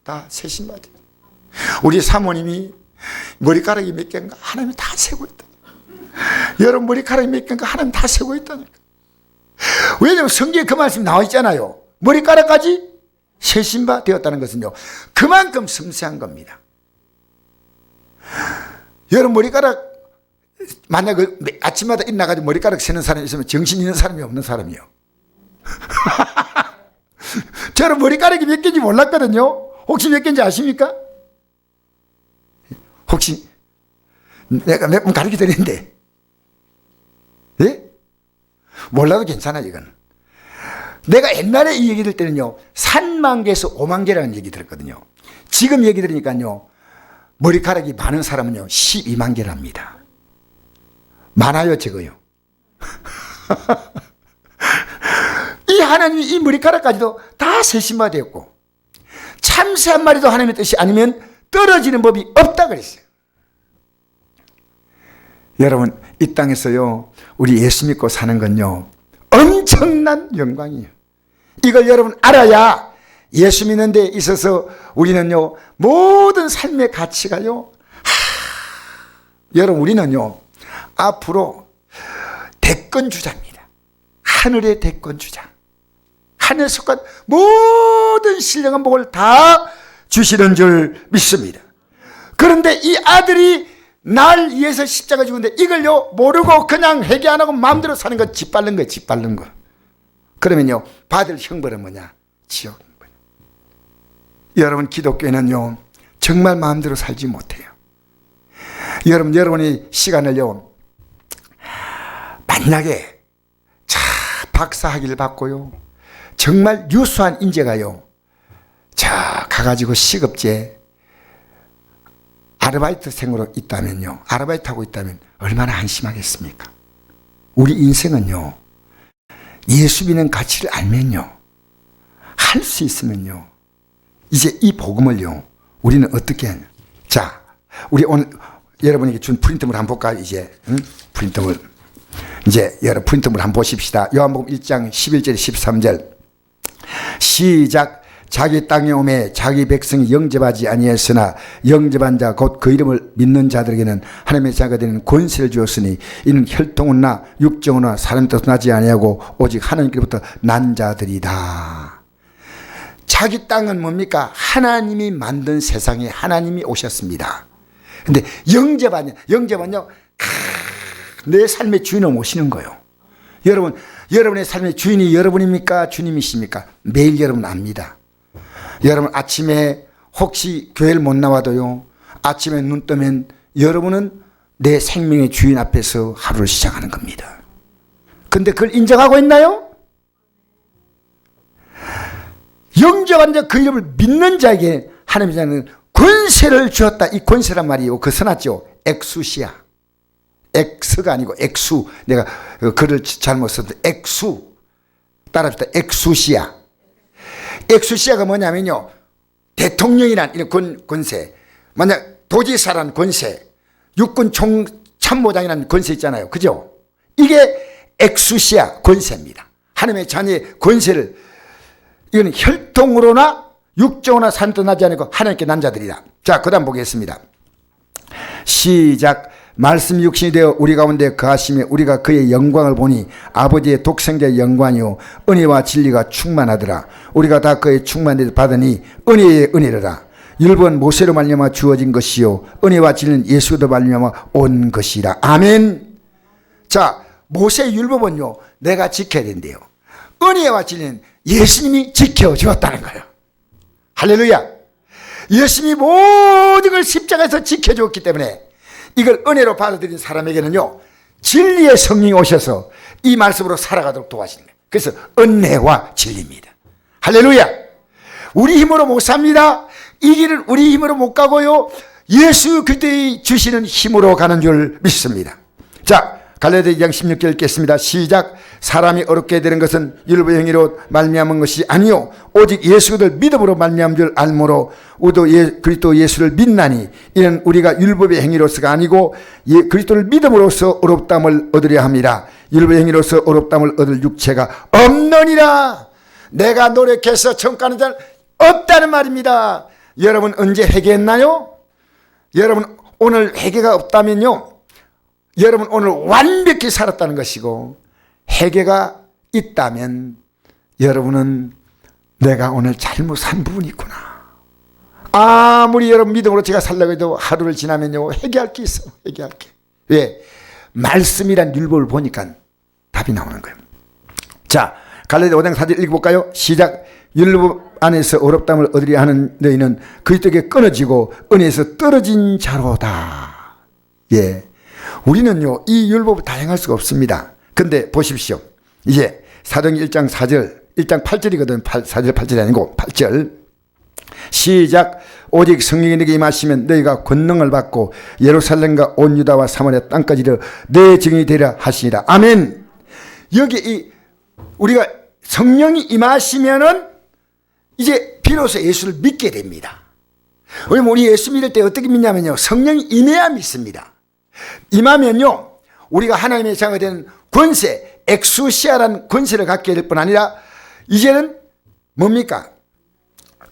다 세신받아요. 우리 사모님이 머리카락이 몇 개인가 하나님이 다 세고 있다. 여러분 머리카락이 몇 개인가 하나님이 다 세고 있다니까. 왜냐하면 성경에 그 말씀이 나와 있잖아요. 머리카락까지 세신바 되었다는 것은요 그만큼 섬세한 겁니다. 여러분 머리카락 만약 아침마다 일어나가지고 머리카락 세는 사람이 있으면 정신 있는 사람이 없는 사람이요. 저는 머리카락이 몇 개인지 몰랐거든요. 혹시 몇 개인지 아십니까? 혹시 내가 몇 번 가르쳐 드리는데 예? 몰라도 괜찮아. 이건 내가 옛날에 이 얘기 들 때는요 3만 개에서 5만 개라는 얘기 들었거든요. 지금 얘기 들으니까요 머리카락이 많은 사람은요 12만 개랍니다. 많아요 적어요? 이 하나님이 이 머리카락까지도 다 세심화 되었고 참새 한 마리도 하나님의 뜻이 아니면 떨어지는 법이 없다 그랬어요. 여러분 이 땅에서요 우리 예수 믿고 사는 건요 엄청난 영광이에요. 이걸 여러분 알아야 예수 믿는 데 있어서 우리는요 모든 삶의 가치가요 여러분 우리는요 앞으로 대권주자입니다. 하늘의 대권주자. 하늘에 속한 모든 신령한 복을 다 주시는 줄 믿습니다. 그런데 이 아들이 날 위해서 십자가 죽는데 이걸요 모르고 그냥 회개 안 하고 마음대로 사는 건 짓밟는 거예요. 짓밟는 거. 그러면요 받을 형벌은 뭐냐? 지옥인 거예요. 여러분 기독교인은요 정말 마음대로 살지 못해요. 여러분의 시간을요 만약에 자 박사학위를 받고요 정말 유수한 인재가요 자 가가지고 시급제 아르바이트생으로 있다면요 아르바이트하고 있다면 얼마나 한심하겠습니까? 우리 인생은요 예수 믿는 가치를 알면요 할 수 있으면요 이제 이 복음을요 우리는 어떻게 하냐. 자 우리 오늘 여러분에게 준 프린트물 한번 볼까요? 이제 프린트물 이제 여러분 프린트물 한번 보십시다. 요한복음 1장 11절 13절 시작. 자기 땅에 오매 자기 백성이 영접하지 아니했으나 영접한 자 곧 그 이름을 믿는 자들에게는 하나님의 자가 되는 권세를 주었으니 이는 혈통은 나 육정은 나 사람 뜻은 나지 아니하고 오직 하나님께로부터 난 자들이다. 자기 땅은 뭡니까? 하나님이 만든 세상에 하나님이 오셨습니다. 근데 영접은요 내 삶의 주인을 모시는 거예요. 여러분 여러분의 삶의 주인이 여러분입니까? 주님이십니까? 매일 여러분 압니다. 여러분 아침에 혹시 교회를 못 나와도요 아침에 눈 뜨면 여러분은 내 생명의 주인 앞에서 하루를 시작하는 겁니다. 근데 그걸 인정하고 있나요? 영접한 자 그 이름을 믿는 자에게 하나님의 권세를 주었다. 이 권세란 말이요 그 써놨죠. 엑수시아. 엑스가 아니고 엑수. 내가 글을 잘못 썼는데 엑수. 따라합시다. 엑수시아. 엑수시아가 뭐냐면요 대통령이란 이런 권세, 만약 도지사란 권세, 육군 참모장이라는 권세 있잖아요. 그죠? 이게 엑수시아 권세입니다. 하나님의 자녀의 권세를 이건 혈통으로나 육정으로나 산뜻 나지 않고 하나님께 난 자들이다. 자, 그 다음 보겠습니다. 시작. 말씀이 육신이 되어 우리 가운데 거하시며 우리가 그의 영광을 보니 아버지의 독생자의 영광이요 은혜와 진리가 충만하더라. 우리가 다 그의 충만을 받으니 은혜의 은혜로라. 율법은 모세로 말미암아 주어진 것이요 은혜와 진리는 예수로 말미암아 온 것이라. 아멘. 자, 모세 율법은요 내가 지켜야 된대요. 은혜와 진리는 예수님이 지켜주었다는 거예요. 할렐루야. 예수님이 모든 걸 십자가에서 지켜주었기 때문에 이걸 은혜로 받아들인 사람에게는요 진리의 성령이 오셔서 이 말씀으로 살아가도록 도와주는 거예요. 그래서 은혜와 진리입니다. 할렐루야. 우리 힘으로 못 삽니다. 이 길은 우리 힘으로 못 가고요 예수 그리스도의 주시는 힘으로 가는 줄 믿습니다. 자, 갈라디아 2장 16절 읽겠습니다. 시작. 사람이 어렵게 되는 것은 율법의 행위로 말미암은 것이 아니요 오직 예수를 믿음으로 말미암은 줄 알므로 우리도 그리스도 예수를 믿나니 이는 우리가 율법의 행위로서가 아니고 그리스도를 믿음으로써 어렵담을 얻으려 합니다. 율법의 행위로서 어렵담을 얻을 육체가 없느니라. 내가 노력해서 천가는 자는 없다는 말입니다. 여러분 언제 회개했나요? 여러분 오늘 회개가 없다면요 여러분 오늘 완벽히 살았다는 것이고, 회개가 있다면 여러분은 내가 오늘 잘못 산 부분이 있구나. 아무리 여러분 믿음으로 제가 살려고 해도 하루를 지나면요 회개할 게 있어. 회개할 게. 왜? 말씀이란 율법을 보니까 답이 나오는 거예요. 자, 갈라디아 5장 4절 읽어볼까요? 시작. 율법 안에서 어렵담을 얻으려 하는 너희는 그리스도에게 끊어지고 은혜에서 떨어진 자로다. 예, 우리는요 이 율법을 다 행할 수가 없습니다. 근데 보십시오. 이제 사도행전 1장 4절 1장 8절이거든. 4절 8절이 아니고 8절. 시작. 오직 성령이 너에게 임하시면 너희가 권능을 받고 예루살렘과 온 유다와 사마리아 땅까지 이르러 내 증인이 되리라 하시니라. 아멘. 여기 우리가 성령이 임하시면은 이제 비로소 예수를 믿게 됩니다. 왜냐면 우리 예수 믿을 때 어떻게 믿냐면요 성령이 임해야 믿습니다. 임하면요 우리가 하나님의 자녀가 되는 권세, 엑수시아라는 권세를 갖게 될 뿐 아니라 이제는 뭡니까?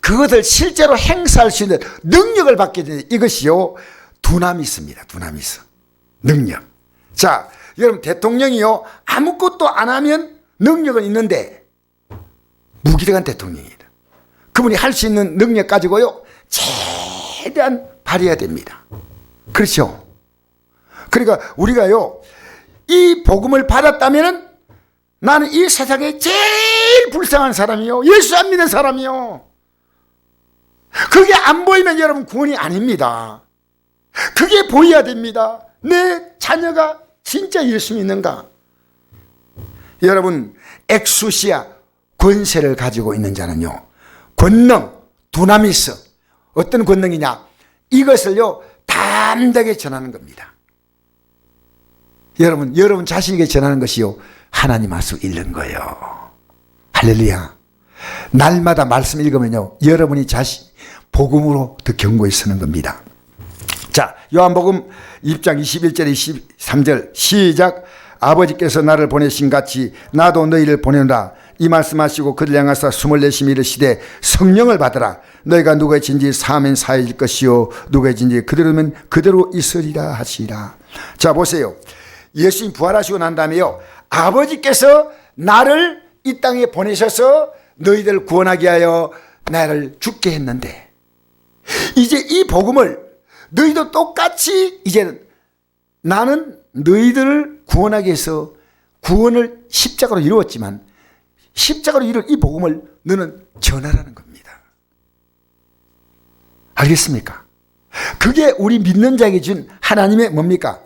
그것을 실제로 행사할 수 있는 능력을 받게 되는 이것이요 두나미스입니다. 두나미스 능력. 자, 여러분 대통령이요 아무것도 안 하면 능력은 있는데 무기력한 대통령이다. 그분이 할 수 있는 능력 가지고요 최대한 발휘해야 됩니다. 그렇죠? 그러니까 우리가요 이 복음을 받았다면 나는 이 세상에 제일 불쌍한 사람이요 예수 안 믿는 사람이요. 그게 안 보이면 여러분 구원이 아닙니다. 그게 보여야 됩니다. 내 자녀가 진짜 예수 믿는가? 여러분 엑수시아 권세를 가지고 있는 자는요 권능, 두나미스. 어떤 권능이냐? 이것을요 담대하게 전하는 겁니다. 여러분 자신에게 전하는 것이요 하나님 말씀 읽는 거예요. 할렐루야. 날마다 말씀 읽으면요 여러분이 자신 복음으로 더 견고히 서는 겁니다. 자, 요한복음 2장 21절 23절 시작. 아버지께서 나를 보내신 같이 나도 너희를 보내노라. 이 말씀하시고 그들 향하사 숨을 내쉬며 이르시되 성령을 받으라. 너희가 누구의 진지 사하면 사해질 것이요 누구의 진지 그대로면 그대로 있으리라 하시라. 자, 보세요. 예수님 부활하시고 난 다음에요 아버지께서 나를 이 땅에 보내셔서 너희들 구원하게 하여 나를 죽게 했는데 이제 이 복음을 너희도 똑같이 이제는 나는 너희들을 구원하기 위해서 구원을 십자가로 이루었지만 십자가로 이룬 이 복음을 너는 전하라는 겁니다. 알겠습니까? 그게 우리 믿는 자에게 준 하나님의 뭡니까?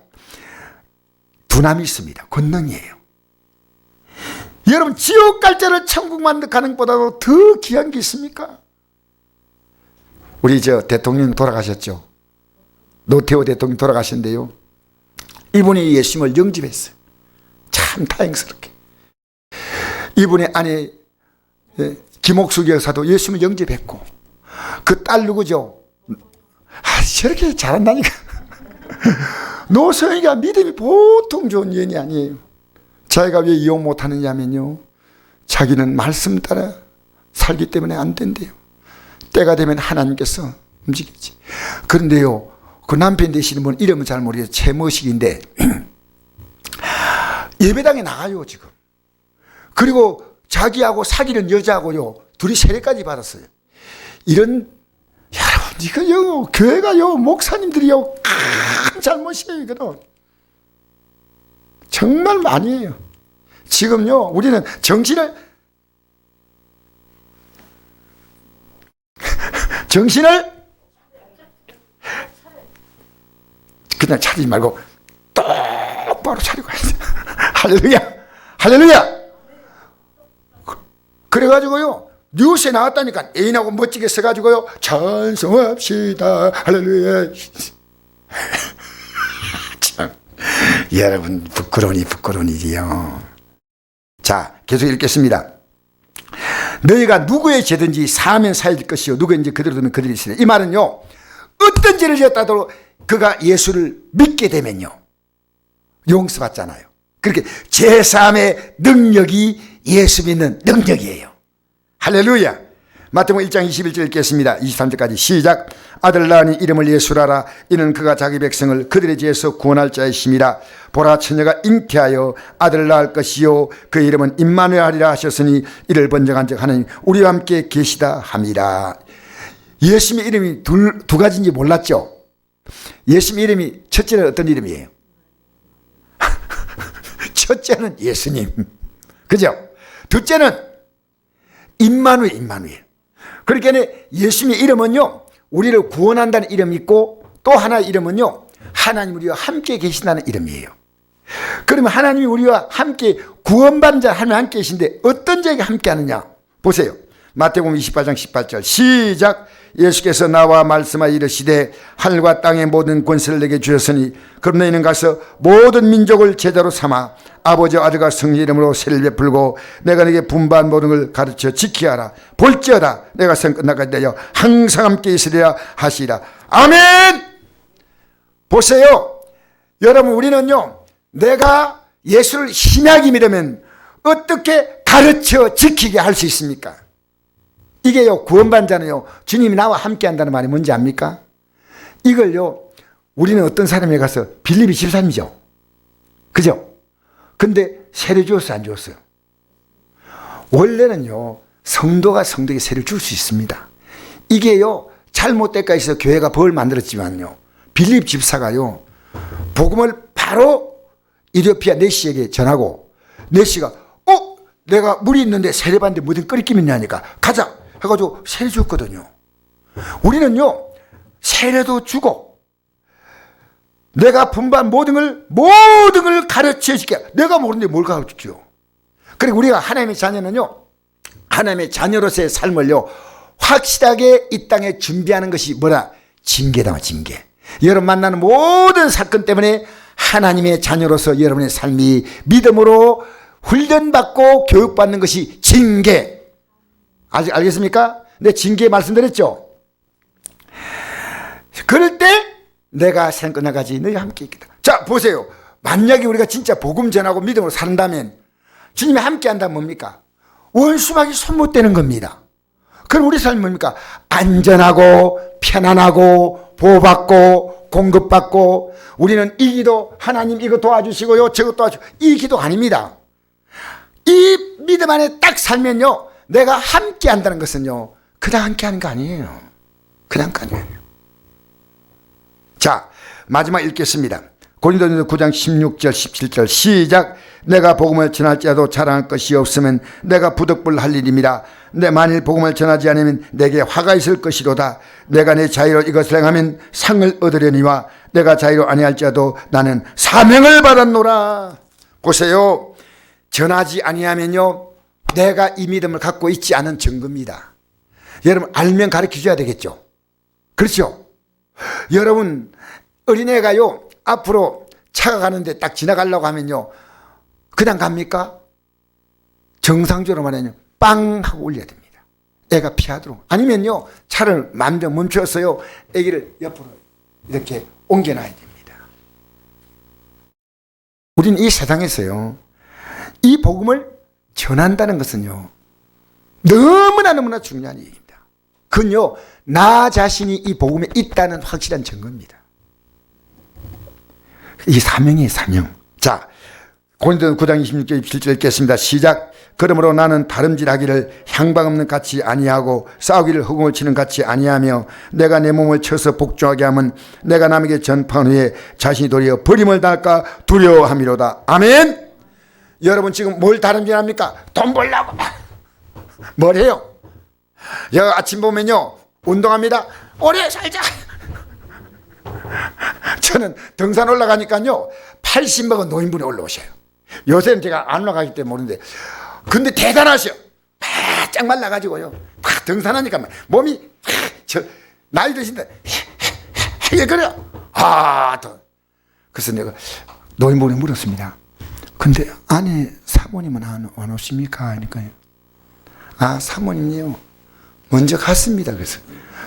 두나미스입니다. 권능이에요. 여러분 지옥 갈 자를 천국만 가는 것보다도 더 귀한 게 있습니까? 우리 대통령 돌아가셨죠. 노태우 대통령 돌아가셨는데요 이분이 예수님을 영접했어요. 참 다행스럽게. 이분의 아내 김옥숙 여사도 예수님을 영접했고 그 딸 누구죠? 저렇게 잘한다니까. 노소영이가 믿음이 보통 좋은 여인이 아니에요. 자기가 왜 이혼 못하느냐면요 자기는 말씀 따라 살기 때문에 안 된대요. 때가 되면 하나님께서 움직이지. 그런데요 그 남편 되시는 분 이름은 잘 모르겠어요. 최머식인데 예배당에 나가요 지금. 그리고 자기하고 사귀는 여자하고요 둘이 세례까지 받았어요. 이런 여러분 이거요, 교회가요, 목사님들이요, 큰 잘못이에요, 이거는. 정말 많이 해요. 지금요, 우리는 정신을 그냥 차리지 말고 똑바로 차리고 해야 돼. 할렐루야! 할렐루야! 그래가지고요, 뉴스에 나왔다니까 애인하고 멋지게 써가지고요, 찬송합시다. 할렐루야. 참, 여러분, 부끄러운 일이요. 자, 계속 읽겠습니다. 너희가 누구의 죄든지 사하면 사해질 것이요 누구인지 그대로 두면 그들이 있으리. 이 말은요, 어떤 죄를 지었다도 그가 예수를 믿게 되면요 용서받잖아요. 그렇게 죄사함의 능력이 예수 믿는 능력이에요. 할렐루야. 마태복음 1장 21절 읽겠습니다. 23절까지 시작. 아들 낳으니 이름을 예수라라. 이는 그가 자기 백성을 그들의 죄에서 구원할 자이심이라. 보라, 처녀가 잉태하여 아들 낳을 것이요 그 이름은 임마누엘 하리라 하셨으니 이를 번정한 즉 하나님 우리와 함께 계시다 함이라. 예수님의 이름이 두 가지인지 몰랐죠? 예수님의 이름이 첫째는 어떤 이름이에요? 첫째는 예수님, 그죠? 둘째는 임마누엘. 그러니까 예수님의 이름은요, 우리를 구원한다는 이름이 있고 또 하나의 이름은요, 하나님 우리와 함께 계신다는 이름이에요. 그러면 하나님이 우리와 함께 구원받은 자 하나님 함께 계신데 어떤 자에게 함께 하느냐? 보세요. 마태복음 28장 18절 시작. 예수께서 나와 말씀하여 이르시되 하늘과 땅의 모든 권세를 내게 주셨으니 그럼 너희는 가서 모든 민족을 제자로 삼아 아버지와 아들과 성령 이름으로 세례를 베풀고 내가 네게 분부한 모든 걸 가르쳐 지키게 하라. 볼지어다 내가 생 끝날까지 내려 항상 함께 있으리라 하시리라. 아멘. 보세요. 여러분, 우리는요, 내가 예수를 신약이 믿으면 어떻게 가르쳐 지키게 할 수 있습니까? 이게요, 구원받은 자는요, 주님이 나와 함께 한다는 말이 뭔지 압니까? 이걸요, 우리는 어떤 사람에 가서 빌립이 집사님이죠. 그죠? 근데 세례 주었어요, 안 주었어요? 원래는요, 성도가 성도에게 세례를 줄 수 있습니다. 이게요, 잘못될까 해서 교회가 법을 만들었지만요, 빌립 집사가요, 복음을 바로 이디오피아 네시에게 전하고, 네시가 내가 물이 있는데 세례 받는데 뭐든 끓이기면 있냐니까 가자 해가지고 세례 줬거든요. 우리는요, 세례도 주고 내가 분반 모든 걸 가르쳐 줄게. 내가 모르는데 뭘 가르쳐? 그리고 우리가 하나님의 자녀는요, 하나님의 자녀로서의 삶을요, 확실하게 이 땅에 준비하는 것이 뭐라? 징계다, 징계. 여러분 만나는 모든 사건 때문에 하나님의 자녀로서 여러분의 삶이 믿음으로 훈련받고 교육받는 것이 징계. 아직 알겠습니까? 내 징계 말씀드렸죠? 그럴 때 내가 생 끝나가지 너희와 함께 있겠다. 자, 보세요. 만약에 우리가 진짜 복음 전하고 믿음으로 산다면 주님이 함께 한다면 뭡니까? 원수막이 손못대는 겁니다. 그럼 우리 삶은 뭡니까? 안전하고 편안하고 보호받고 공급받고. 우리는 이 기도 하나님 이거 도와주시고요 저거 도와주시고 이 기도 아닙니다. 이 믿음 안에 딱 살면요, 내가 함께 한다는 것은요, 그냥 함께 하는 거 아니에요. 그냥 아니에요. 자, 마지막 읽겠습니다. 고린도전서 9장 16절 17절 시작. 내가 복음을 전할지라도 자랑할 것이 없으면 내가 부득불 할 일입니다. 내 만일 복음을 전하지 않으면 내게 화가 있을 것이로다. 내가 내 자유로 이것을 행하면 상을 얻으려니와 내가 자유로 아니할지라도 나는 사명을 받았노라. 보세요. 전하지 아니하면요, 내가 이 믿음을 갖고 있지 않은 증거입니다. 여러분, 알면 가르쳐줘야 되겠죠. 그렇죠? 여러분, 어린애가요, 앞으로 차가 가는데 딱 지나가려고 하면요, 그냥 갑니까? 정상적으로 말하면 빵 하고 올려야 됩니다. 애가 피하도록. 아니면요, 차를 만져 멈춰서요, 애기를 옆으로 이렇게 옮겨놔야 됩니다. 우리는 이 세상에서요, 이 복음을 전한다는 것은요, 너무나 중요한 얘기입니다. 그건요, 나 자신이 이 복음에 있다는 확실한 증거입니다. 이 사명이에요, 사명. 자, 고린도전 9장 26절 27절 읽겠습니다. 시작. 그러므로 나는 다름질하기를 향방 없는 같이 아니하고 싸우기를 허공을 치는 같이 아니하며 내가 내 몸을 쳐서 복종하게 하면 내가 남에게 전파한 후에 자신이 도리어 버림을 당할까 두려워함이로다. 아멘. 여러분 지금 뭘 다름질합니까? 돈 벌려고 뭘 해요? 여 아침 보면요 운동합니다. 오래 살자. 저는 등산 올라가니까요 80 먹은 노인분이 올라오셔요. 요새는 제가 안 올라가기 때문에 모르는데 근데 대단하셔. 바짝 말라가지고요 막 등산하니까 몸이 저 나이 드신데 그래요. 그래서 내가 노인분이 물었습니다. 근데 아내 사모님은 안 오십니까? 하니까요. 사모님이요 먼저 갔습니다.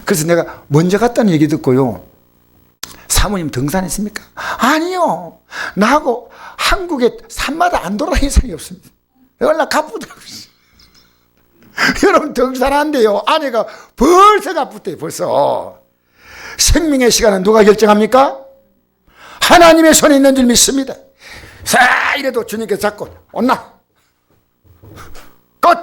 그래서 내가 먼저 갔다는 얘기 듣고요. 사모님 등산했습니까? 아니요. 나하고 한국에 산마다 안 돌아다닌 사람이 없습니다. 얼마나 가쁘더라고요. 여러분 등산한대요. 아내가 벌써 가쁘대요. 벌써. 생명의 시간은 누가 결정합니까? 하나님의 손에 있는 줄 믿습니다. 자 이래도 주님께서 잡고 온나 끝.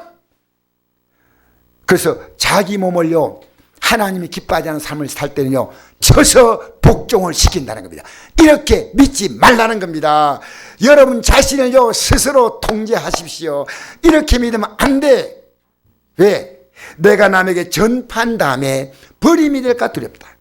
그래서 자기 몸을요 하나님이 기뻐하지 않는 삶을 살 때는요 쳐서 복종을 시킨다는 겁니다. 이렇게 믿지 말라는 겁니다. 여러분 자신을요 스스로 통제하십시오. 이렇게 믿으면 안 돼. 왜? 내가 남에게 전파한 다음에 버림이 될까 두렵다.